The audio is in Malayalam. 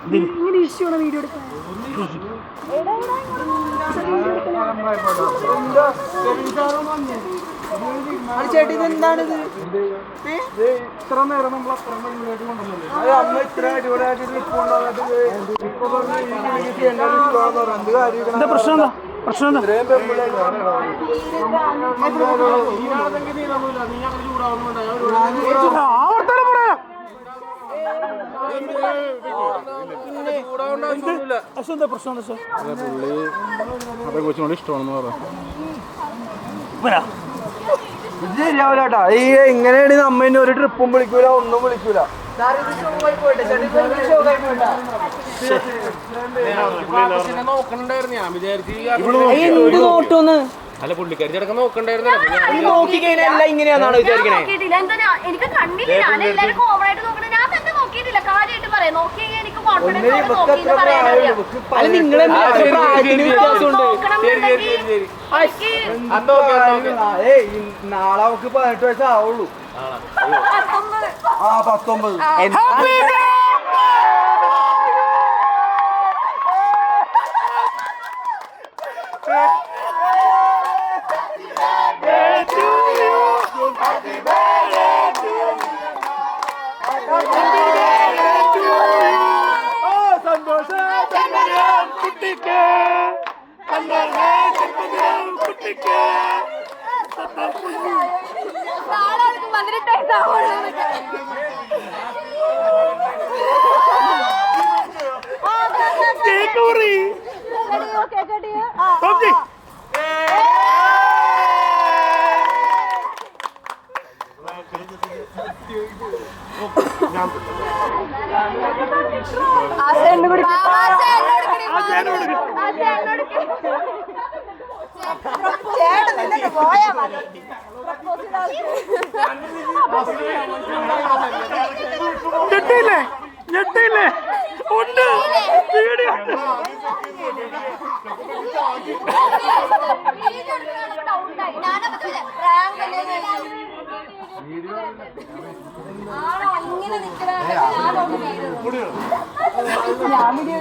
ഇങ്ങനെ ഇഷ്യൂ ആണ് വീഡിയോ എടുക്കാൻ. ചേട്ടി ഇത് എന്താണിത്? ഇത്ര നേരം നമ്മൾ അത്ര മുന്നോട്ട് കൊണ്ടുവന്നത് അന്ന് ഇത്ര അടിപൊളിയായിട്ട് ട്രിപ്പ് കൊണ്ടുവന്നിട്ട് ഇപ്പൊ എന്താ പ്രശ്നം? എന്താ പ്രശ്നം? ഇത്രയും പ്രശ്നം കൊച്ചിനോട് ഇഷ്ടമാണെന്ന് പറയാം. ശരിയാവില്ലാട്ടാ. ഈ എങ്ങനെയാണ് നമ്മ ഒരു ട്രിപ്പും വിളിക്കൂല, ഒന്നും വിളിക്കൂല. നോക്കണ്ടായിരുന്നു ഞാൻ വിചാരിച്ചു. അല്ല പുള്ളിക്കാരി ചേട്ടൻ നോക്കണ്ടായിരുന്നു. നോക്കി കഴിഞ്ഞാൽ ഇങ്ങനെയാണെന്നാണ് വിചാരിക്കണേ. എനിക്ക് കണ്ടില്ല. ഞാൻ എല്ലാവരും കോമൺ ആയിട്ട് നോക്കണേ. ഞാൻ തന്നെ നോക്കിയിട്ടില്ല. കാര്യമായിട്ട് പറയാം. നോക്കി എനിക്ക് കോൺഫിഡൻസ് നാളെ അവക്ക് 18 വയസ്സാവുള്ളൂ. 19. ഞെട്ടില്ലേ ഉണ്ട് വീഡിയോ. ഞാൻ വീഡിയോ